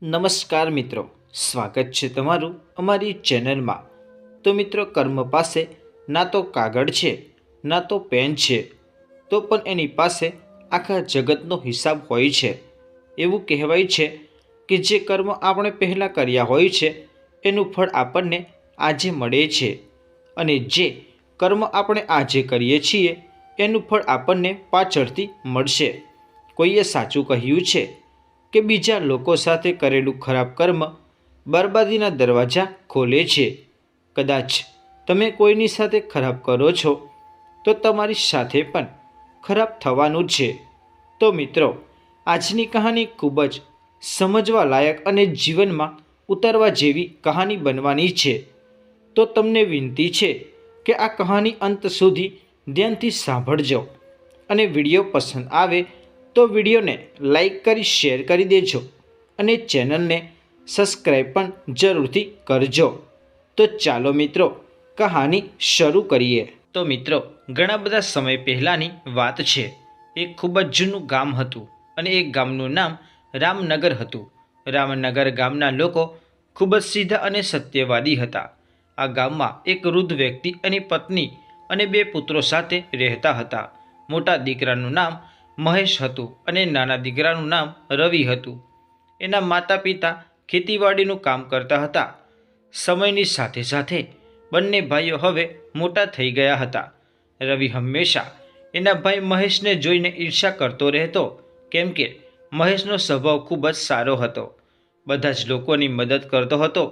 નમસ્કાર મિત્રો, સ્વાગત છે તમારું અમારી ચેનલમાં। તો મિત્રો, કર્મ પાસે ના તો કાગળ છે ના તો પેન છે, તો પણ એની પાસે આખા જગતનો હિસાબ હોય છે। એવું કહેવાય છે કે જે કર્મ આપણે પહેલાં કર્યા હોય છે એનું ફળ આપણને આજે મળે છે, અને જે કર્મ આપણે આજે કરીએ છીએ એનું ફળ આપણને પાછળથી મળશે। કોઈએ સાચું કહ્યું છે કે બીજા લોકો સાથે કરેલું ખરાબ કર્મ બરબાદીના દરવાજા ખોલે છે। કદાચ તમે કોઈની સાથે ખરાબ કરો છો તો તમારી સાથે પણ ખરાબ થવાનું છે। તો મિત્રો, આજની કહાની ખૂબ જ સમજવા લાયક અને જીવનમાં ઉતારવા જેવી કહાની બનવાની છે। તો તમને વિનંતી છે કે આ કહાની અંત સુધી ધ્યાનથી સાંભળજો, અને વિડીયો પસંદ આવે તો વિડીયોને લાઈક કરી શેર કરી દેજો, અને ચેનલને સબસ્ક્રાઈબ પણ જરૂરથી કરજો। તો ચાલો મિત્રો, કહાની શરૂ કરીએ। તો મિત્રો, ઘણા બધા સમય પહેલાંની વાત છે। એક ખૂબ જ જૂનું ગામ હતું, અને એ ગામનું નામ રામનગર હતું। રામનગર ગામના લોકો ખૂબ જ સીધા અને સત્યવાદી હતા। આ ગામમાં એક વૃદ્ધ વ્યક્તિ એની પત્ની અને 2 પુત્રો સાથે રહેતા હતા। મોટા દીકરાનું નામ મહેશ હતું અને નાના દીકરાનું નામ રવિ હતું। એના માતા પિતા ખેતીવાડીનું કામ કરતા હતા। સમયની સાથે સાથે બંને ભાઈઓ હવે મોટા થઈ ગયા હતા। રવિ હંમેશા એના ભાઈ મહેશને જોઈને ઈર્ષ્યા કરતો રહેતો, કેમ કે મહેશનો સ્વભાવ ખૂબ જ સારો હતો, બધા જ લોકોની મદદ કરતો હતો।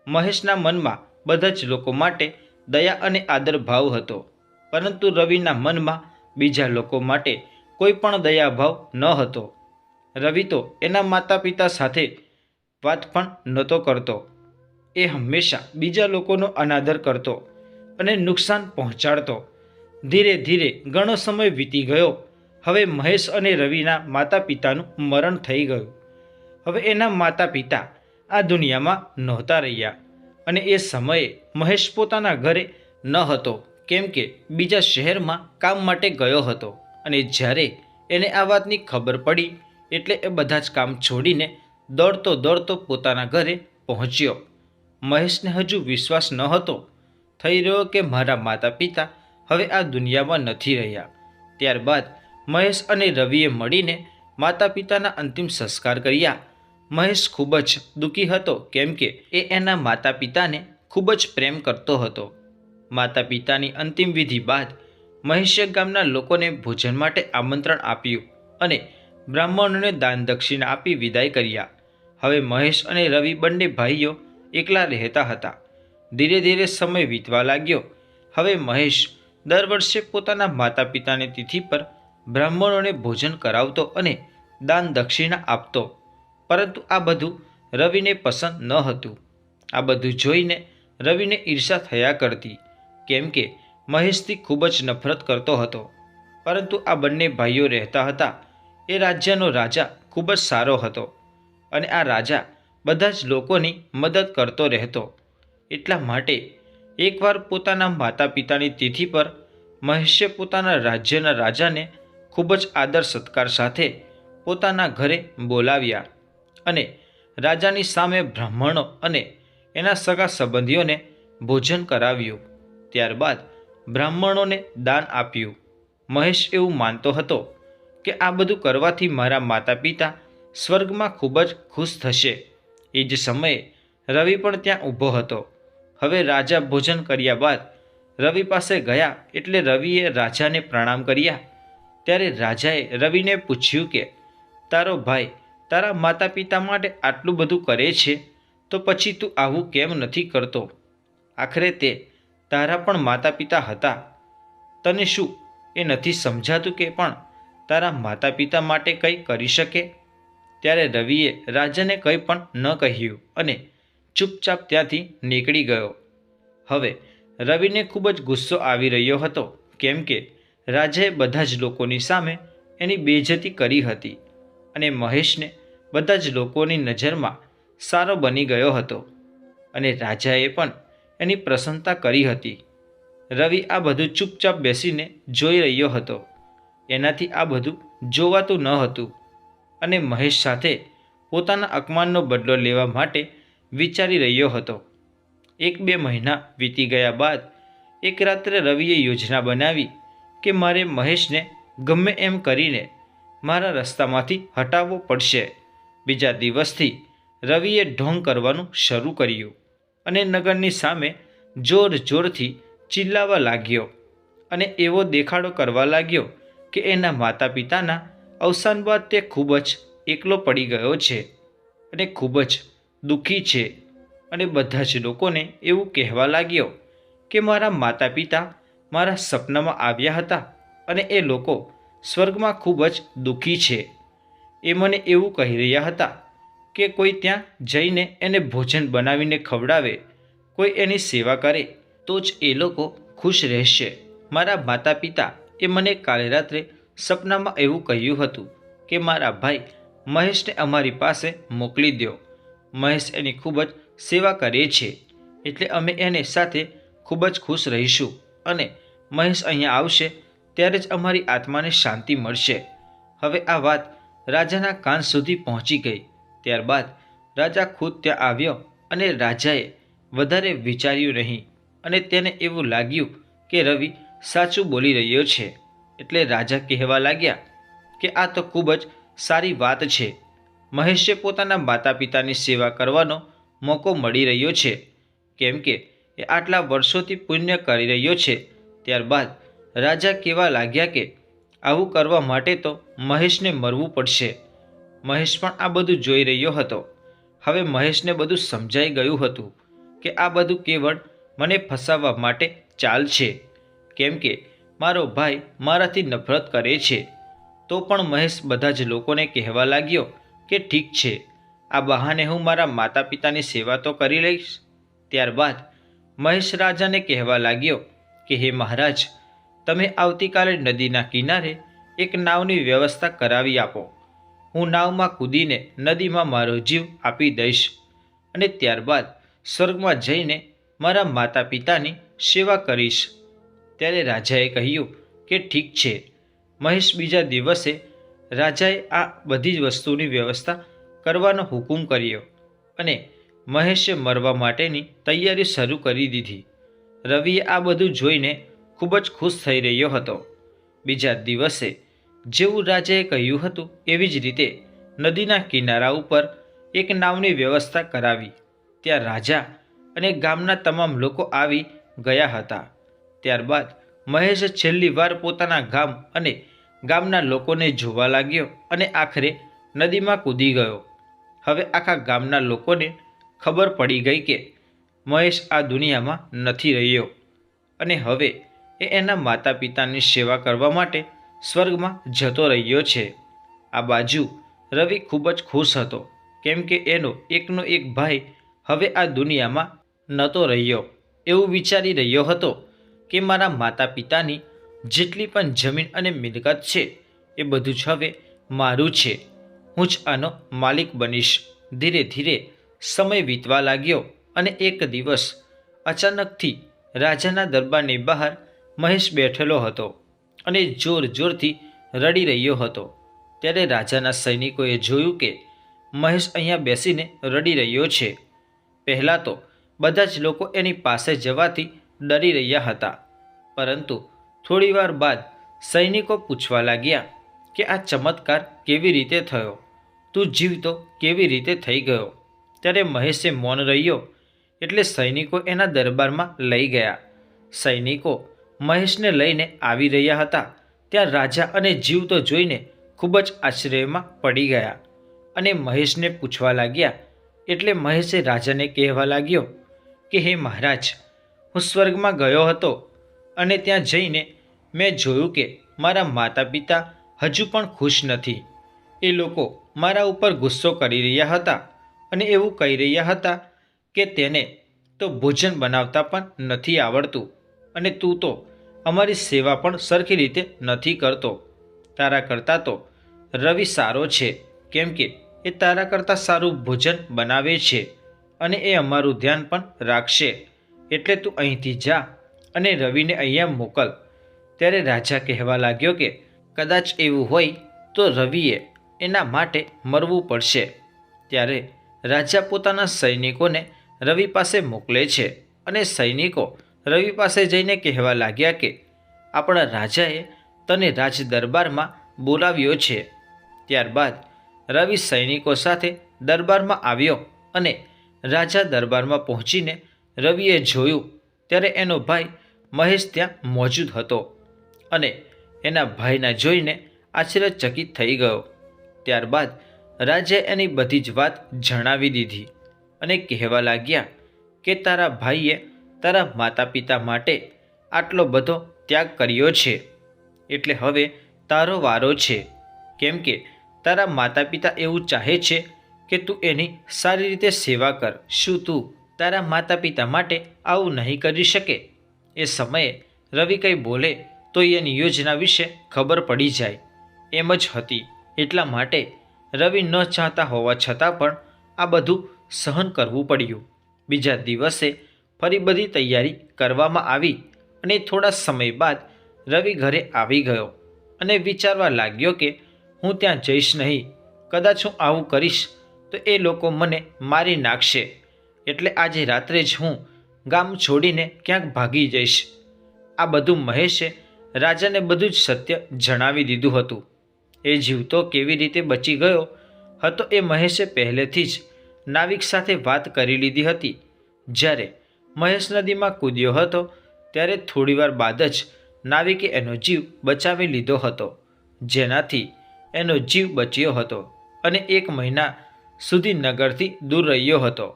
મહેશના મનમાં બધા જ લોકો માટે દયા અને આદર ભાવ હતો, પરંતુ રવિના મનમાં બીજા લોકો માટે કોઈ પણ દયાભાવ ન હતો। રવિ તો એના માતા પિતા સાથે વાત પણ નહોતો કરતો। એ હંમેશા બીજા લોકોનો અનાદર કરતો અને નુકસાન પહોંચાડતો। ધીરે ધીરે ઘણો સમય વીતી ગયો। હવે મહેશ અને રવિના માતા પિતાનું મરણ થઈ ગયું। હવે એના માતા પિતા આ દુનિયામાં નહોતા રહ્યા, અને એ સમયે મહેશ પોતાના ઘરે ન હતો, કેમ કે બીજા શહેરમાં કામ માટે ગયો હતો। અને જ્યારે એને આ વાતની ખબર પડી એટલે એ બધા જ કામ છોડીને દોડતો પોતાના ઘરે પહોંચ્યો। મહેશને હજુ વિશ્વાસ ન હતો થઈ રહ્યો કે મારા માતા પિતા હવે આ દુનિયામાં નથી રહ્યા। ત્યારબાદ મહેશ અને રવિએ મળીને માતા પિતાના અંતિમ સંસ્કાર કર્યા। મહેશ ખૂબ જ દુઃખી હતો, કેમ કે એ એના માતા પિતાને ખૂબ જ પ્રેમ કરતો હતો। માતા પિતાની અંતિમ વિધિ બાદ મહેશે ગામના લોકોને ભોજન માટે આમંત્રણ આપ્યું અને બ્રાહ્મણોને દાન દક્ષિણા આપી વિદાય કર્યા। હવે મહેશ અને રવિ બંને ભાઈઓ એકલા રહેતા હતા। ધીરે ધીરે સમય વીતવા લાગ્યો। હવે મહેશ દર વર્ષે પોતાના માતા પિતાની તિથિ પર બ્રાહ્મણોને ભોજન કરાવતો અને દાન દક્ષિણા આપતો, પરંતુ આ બધું રવિને પસંદ ન હતું। આ બધું જોઈને રવિને ઈર્ષ્યા થયા કરતી, કેમ કે મહેશથી ખૂબ જ નફરત કરતો હતો। પરંતુ આ બંને ભાઈઓ રહેતા હતા એ રાજ્યનો રાજા ખૂબ જ સારો હતો, અને આ રાજા બધા જ લોકોની મદદ કરતો રહેતો। એટલા માટે એકવાર પોતાના માતા પિતાની તિથિ પર મહેશે પોતાના રાજ્યના રાજાને ખૂબ જ આદર સત્કાર સાથે પોતાના ઘરે બોલાવ્યા, અને રાજાની સામે બ્રાહ્મણો અને એના સગા સંબંધીઓને ભોજન કરાવ્યું। ત્યારબાદ બ્રાહ્મણોને દાન આપ્યું। મહેશ એવું માનતો હતો કે આ બધું કરવાથી મારા માતા પિતા સ્વર્ગમાં ખૂબ જ ખુશ થશે। એ જ સમયે રવિ પણ ત્યાં ઊભો હતો। હવે રાજા ભોજન કર્યા બાદ રવિ પાસે ગયા એટલે રવિએ રાજાને પ્રણામ કર્યા। ત્યારે રાજાએ રવિને પૂછ્યું કે તારો ભાઈ તારા માતા પિતા માટે આટલું બધું કરે છે, તો પછી તું આવું કેમ નથી કરતો? આખરે તે તારા પણ માતા પિતા હતા। તને શું એ નથી સમજાતું કે પણ તારા માતા પિતા માટે કંઈ કરી શકે? ત્યારે રવિએ રાજાને કંઈ પણ ન કહ્યું અને ચૂપચાપ ત્યાંથી નીકળી ગયો। હવે રવિને ખૂબ જ ગુસ્સો આવી રહ્યો હતો, કેમ કે રાજાએ બધા જ લોકોની સામે એની બેઇજ્જતી કરી હતી, અને મહેશને બધા જ લોકોની નજરમાં સારો બની ગયો હતો, અને રાજાએ પણ એની પ્રશંસા કરી હતી। રવિ આ બધું ચૂપચાપ બેસીને જોઈ રહ્યો હતો। એનાથી આ બધું જોવાતું ન હતું, અને મહેશ સાથે પોતાના અપમાનનો બદલો લેવા માટે વિચારી રહ્યો હતો. 1-2 મહિના વીતી ગયા બાદ એક રાત્રે રવિએ યોજના બનાવી કે મારે મહેશને ગમે એમ કરીને મારા રસ્તામાંથી હટાવવો પડશે. બીજા દિવસથી રવિએ ઢોંગ કરવાનું શરૂ કર્યું અને નગરની સામે જોર જોરથી ચિલ્લાવા લાગ્યો અને એવો દેખાડો કરવા લાગ્યો કે એના માતા પિતાના અવસાન બાદ તે ખૂબ જ એકલો પડી ગયો છે અને ખૂબ જ દુઃખી છે. અને બધા જ લોકોને એવું કહેવા લાગ્યો કે મારા માતા પિતા મારા સપનામાં આવ્યા હતા અને એ લોકો સ્વર્ગમાં ખૂબ જ દુઃખી છે. એ મને એવું કહી રહ્યા હતા કે કોઈ ત્યાં જઈને એને ભોજન બનાવીને ખવડાવે, કોઈ એની સેવા કરે તો જ એ લોકો ખુશ રહેશે. મારા માતા પિતા એ મને કાલે રાત્રે સપનામાં એવું કહ્યું હતું કે મારા ભાઈ મહેશને અમારી પાસે મોકલી દો. મહેશ એની ખૂબ જ સેવા કરે છે એટલે અમે એને સાથે ખૂબ જ ખુશ રહીશું અને મહેશ અહીંયા આવશે ત્યારે જ અમારી આત્માને શાંતિ મળશે. હવે આ વાત રાજાના કાન સુધી પહોંચી ગઈ. ત્યારબાદ રાજા ખુદ ત્યાં આવ્યો અને રાજાએ વધારે વિચાર્યું નહીં અને તેને એવું લાગ્યું કે રવિ સાચું બોલી રહ્યો છે. એટલે રાજા કહેવા લાગ્યા કે આ તો ખૂબ જ સારી વાત છે. મહેશે પોતાના માતા પિતાની સેવા કરવાનો મોકો મળી રહ્યો છે કેમ કે એ આટલા વર્ષોથી પુણ્ય કરી રહ્યો છે. ત્યારબાદ રાજા કહેવા લાગ્યા કે આવું કરવા માટે તો મહેશને મરવું પડશે. મહેશ પણ આ બધું જોઈ રહ્યો હતો. હવે મહેશને બધું સમજાઈ ગયું હતું કે આ બધું કેવળ મને ફસાવવા માટે ચાલ છે કેમ કે મારો ભાઈ મારાથી નફરત કરે છે. તો પણ મહેશ બધા જ લોકોને કહેવા લાગ્યો કે ઠીક છે, આ બહાને હું મારા માતા પિતાની સેવા તો કરી લઈશ. ત્યારબાદ મહેશ રાજાને કહેવા લાગ્યો કે હે મહારાજ, તમે આવતીકાલે નદીના કિનારે એક નાવની વ્યવસ્થા કરાવી આપો. હું નાવમાં કૂદીને નદીમાં મારો જીવ આપી દઈશ અને ત્યારબાદ સ્વર્ગમાં જઈને મારા માતા પિતાની સેવા કરીશ. ત્યારે રાજાએ કહ્યું કે ઠીક છે. મહેશ બીજા દિવસે રાજાએ આ બધી જ વસ્તુની વ્યવસ્થા કરવાનો હુકમ કર્યો અને મહેશે મરવા માટેની તૈયારી શરૂ કરી દીધી. રવિએ આ બધું જોઈને ખૂબ જ ખુશ થઈ રહ્યો હતો. બીજા દિવસે જેવું રાજાએ કહ્યું હતું એવી જ રીતે નદીના કિનારા ઉપર એક નાવની વ્યવસ્થા કરાવી. ત્યાં રાજા અને ગામના તમામ લોકો આવી ગયા હતા. ત્યારબાદ મહેશ છેલ્લી વાર પોતાના ગામ અને ગામના લોકોને જોવા લાગ્યો અને આખરે નદીમાં કૂદી ગયો. હવે આખા ગામના લોકોને ખબર પડી ગઈ કે મહેશ આ દુનિયામાં નથી રહ્યો અને હવે એ એના માતા પિતાની સેવા કરવા માટે સ્વર્ગમાં જતો રહ્યો છે. આ બાજુ રવિ ખૂબ જ ખુશ હતો કેમ કે એનો એકનો એક ભાઈ હવે આ દુનિયામાં નહોતો રહ્યો. એવું વિચારી રહ્યો હતો કે મારા માતા પિતાની જેટલી પણ જમીન અને મિલકત છે એ બધું જ હવે મારું છે. હું જ આનો માલિક બનીશ. ધીરે ધીરે સમય વીતવા લાગ્યો અને એક દિવસ અચાનકથી રાજાના દરબારની બહાર મહેશ બેઠેલો હતો અને જોર જોરથી રડી રહ્યો હતો. ત્યારે રાજાના સૈનિકોએ જોયું કે મહેશ અહીંયા બેસીને રડી રહ્યો છે. પહેલાં તો બધા જ લોકો એની પાસે જવાથી ડરી રહ્યા હતા, પરંતુ થોડીવાર બાદ સૈનિકો પૂછવા લાગ્યા કે આ ચમત્કાર કેવી રીતે થયો, તું જીવતો કેવી રીતે થઈ ગયો. ત્યારે મહેશે મૌન રહ્યો એટલે સૈનિકો એના દરબારમાં લઈ ગયા. સૈનિકો મહેશને લઈને આવી રહ્યા હતા ત્યાં રાજા અને જીવતો જોઈને ખૂબ જ આશ્ચર્યમાં પડી ગયા અને મહેશને પૂછવા લાગ્યા. એટલે મહેશે રાજાને કહેવા લાગ્યો કે હે મહારાજ, હું સ્વર્ગમાં ગયો હતો અને ત્યાં જઈને મેં જોયું કે મારા માતા પિતા હજુ પણ ખુશ નથી. એ લોકો મારા ઉપર ગુસ્સો કરી રહ્યા હતા અને એવું કહી રહ્યા હતા કે તેને તો ભોજન બનાવતા પણ નથી આવડતું અને તું તો અમારી સેવા પણ સરખી રીતે નથી કરતો. તારા કરતાં તો રવિ સારો છે કેમ કે એ તારા કરતાં સારું ભોજન બનાવે છે અને એ અમારું ધ્યાન પણ રાખશે. એટલે તું અહીંથી જા અને રવિને અહીંયા મોકલ. ત્યારે રાજા કહેવા લાગ્યો કે કદાચ એવું હોય તો રવિએ એના માટે મરવું પડશે. ત્યારે રાજા પોતાના સૈનિકોને રવિ પાસે મોકલે છે અને સૈનિકો રવિ પાસે જઈને કહેવા લાગ્યા કે આપણા રાજાએ તને રાજ દરબારમાં બોલાવ્યો છે. ત્યારબાદ રવિ સૈનિકો સાથે દરબારમાં આવ્યો અને રાજા દરબારમાં પહોંચીને રવિએ જોયું ત્યારે એનો ભાઈ મહેશ ત્યાં મોજૂદ હતો અને એના ભાઈના જોઈને આશ્ચર્યચકિત થઈ ગયો. ત્યારબાદ રાજાએ એની બધી જ વાત જણાવી દીધી અને કહેવા લાગ્યા કે તારા ભાઈએ તારા માતા પિતા માટે આટલો બધો ત્યાગ કર્યો છે, એટલે હવે તારો વારો છે, કેમ કે તારા માતા પિતા એવું ચાહે છે કે તું એની સારી રીતે સેવા કર. શું તું તારા માતા પિતા માટે આવું નહીં કરી શકે? એ સમયે રવિ કંઈ બોલે તો એની યોજના વિશે ખબર પડી જાય એમ જ હતી. એટલા માટે રવિ ન ચાહતા હોવા છતાં પણ આ બધું સહન કરવું પડ્યું. બીજા દિવસે ફરી બધી તૈયારી કરવામાં આવી અને થોડા સમય બાદ રવિ ઘરે આવી ગયો અને વિચારવા લાગ્યો કે હું ત્યાં જઈશ નહીં. કદાચ હું આવું કરીશ તો એ લોકો મને મારી નાખશે, એટલે આજે રાત્રે જ હું ગામ છોડીને ક્યાંક ભાગી જઈશ. આ બધું મહેશે રાજાને બધું જ સત્ય જણાવી દીધું હતું. એ જીવતો કેવી રીતે બચી ગયો હતો એ મહેશે પહેલેથી જ નાવિક સાથે વાત કરી લીધી હતી. જ્યારે મહેશ નદીમાં કૂદ્યો હતો ત્યારે થોડીવાર બાદ જ નાવિકે એનો જીવ બચાવી લીધો હતો, જેનાથી એનો જીવ બચ્યો હતો અને 1 મહિના સુધી નગરથી દૂર રહ્યો હતો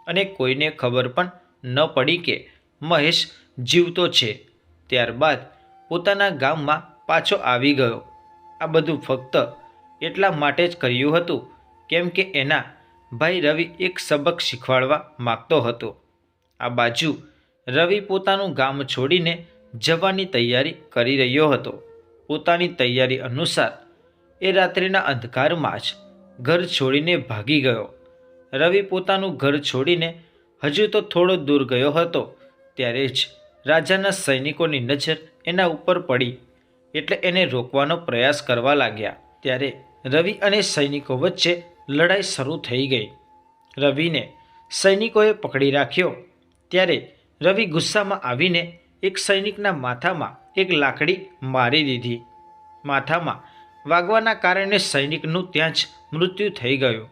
અને કોઈને ખબર પણ ન પડી કે મહેશ જીવતો છે. ત્યારબાદ પોતાના ગામમાં પાછો આવી ગયો. આ બધું ફક્ત એટલા માટે જ કર્યું હતું કેમ કે એના ભાઈ રવિ એક સબક શીખવાડવા માગતો હતો. આ બાજુ રવિ પોતાનું ગામ છોડીને જવાની તૈયારી કરી રહ્યો હતો. પોતાની તૈયારી અનુસાર એ રાત્રિના અંધકારમાં જ ઘર છોડીને ભાગી ગયો. રવિ પોતાનું ઘર છોડીને હજુ તો થોડો દૂર ગયો હતો ત્યારે જ રાજાના સૈનિકોની નજર એના ઉપર પડી, એટલે એને રોકવાનો પ્રયાસ કરવા લાગ્યા. ત્યારે રવિ અને સૈનિકો વચ્ચે લડાઈ શરૂ થઈ ગઈ. રવિને સૈનિકોએ પકડી રાખ્યો. ત્યારે રવિ ગુસ્સામાં આવીને એક સૈનિકના માથામાં એક લાકડી મારી દીધી. માથામાં વાગવાના કારણે સૈનિકનું ત્યાં જ મૃત્યુ થઈ ગયું.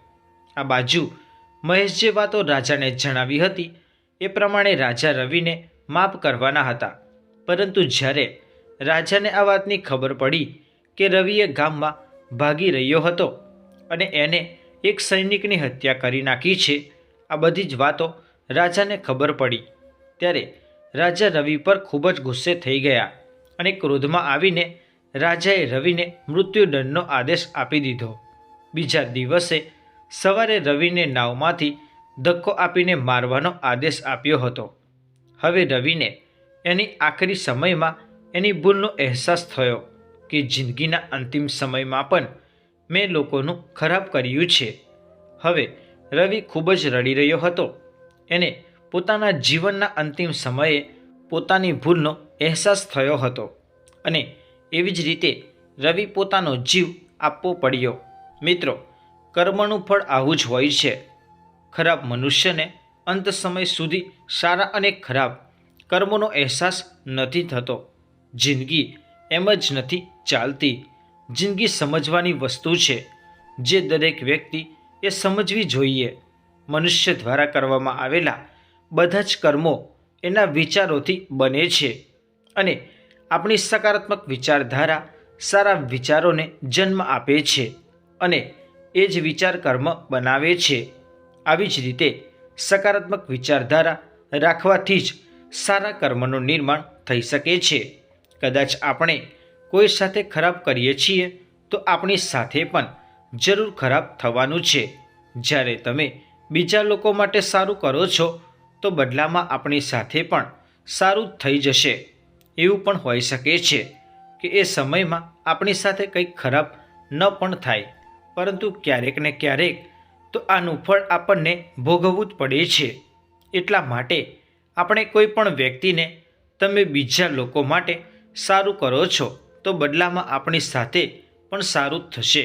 આ બાજુ મહેશ જે વાતો રાજાને જણાવી હતી એ પ્રમાણે રાજા રવિને માફ કરવાના હતા, પરંતુ જ્યારે રાજાને આ વાતની ખબર પડી કે રવિએ ગામમાં ભાગી રહ્યો હતો અને એને એક સૈનિકની હત્યા કરી નાખી છે, આ બધી જ વાતો રાજાને ખબર પડી ત્યારે રાજા રવિ પર ખૂબ જ ગુસ્સે થઈ ગયા અને ક્રોધમાં આવીને રાજાએ રવિને મૃત્યુદંડનો આદેશ આપી દીધો. બીજા દિવસે સવારે રવિને નાવમાંથી ધક્કો આપીને મારવાનો આદેશ આપ્યો હતો. હવે રવિને એની આખરી સમયમાં એની ભૂલનો અહેસાસ થયો કે જિંદગીના અંતિમ સમયમાં પણ મેં લોકોનું ખરાબ કર્યું છે. હવે રવિ ખૂબ જ રડી રહ્યો હતો. એને પોતાના જીવનના અંતિમ સમયે પોતાની ભૂલનો અહેસાસ થયો હતો અને એવી જ રીતે રવિ પોતાનો જીવ આપવો પડ્યો. મિત્રો, કર્મનું ફળ આવું જ હોય છે. ખરાબ મનુષ્યને અંત સમય સુધી સારા અને ખરાબ કર્મોનો અહેસાસ નથી થતો. જિંદગી એમ જ નથી ચાલતી. જિંદગી સમજવાની વસ્તુ છે જે દરેક વ્યક્તિ એ સમજવી જોઈએ. મનુષ્ય દ્વારા કરવામાં આવેલા બધા જ કર્મો એના વિચારોથી બને છે અને આપણી સકારાત્મક વિચારધારા સારા વિચારોને જન્મ આપે છે અને એ જ વિચાર કર્મ બનાવે છે. આવી જ રીતે સકારાત્મક વિચારધારા રાખવાથી જ સારા કર્મનું નિર્માણ થઈ શકે છે. કદાચ આપણે કોઈ સાથે ખરાબ કરીએ છીએ તો આપણી સાથે પણ જરૂર ખરાબ થવાનું છે. જ્યારે તમે બીજા લોકો માટે સારું કરો છો તો બદલામાં આપણી સાથે પણ સારું થઈ જશે. એવું પણ હોઈ શકે છે કે એ સમયમાં આપણી સાથે કંઈક ખરાબ ન પણ થાય, પરંતુ ક્યારેક ને ક્યારેક તો આનું ફળ આપણને ભોગવવું જ પડે છે. એટલા માટે આપણે કોઈ પણ વ્યક્તિને તમે બીજા લોકો માટે સારું કરો છો તો બદલામાં આપણી સાથે પણ સારું થશે.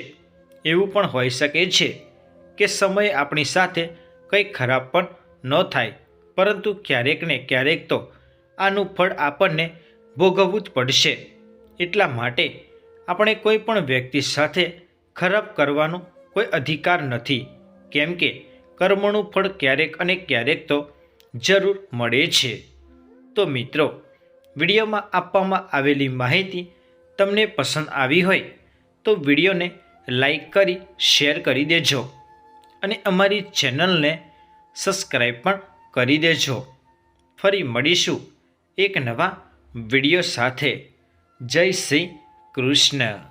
એવું પણ હોઈ શકે છે કે સમયે આપણી સાથે કંઈ ખરાબ પણ ન થાય, પરંતુ ક્યારેક ને ક્યારેક તો આનું ફળ આપણને ભોગવવું જ પડશે. એટલા માટે આપણે કોઈ પણ વ્યક્તિ સાથે ખરાબ કરવાનો કોઈ અધિકાર નથી, કેમ કે કર્મનું ફળ ક્યારેક અને ક્યારેક તો જરૂર મળે છે. તો મિત્રો, વિડીયોમાં આપવામાં આવેલી માહિતી તમને પસંદ આવી હોય તો વિડીયોને લાઈક કરી શેર કરી દેજો અને અમારી ચેનલને સબસ્ક્રાઈબ પણ કરી દેજો. ફરી મળીશું એક નવા વિડીયો સાથે. જય શ્રી કૃષ્ણ.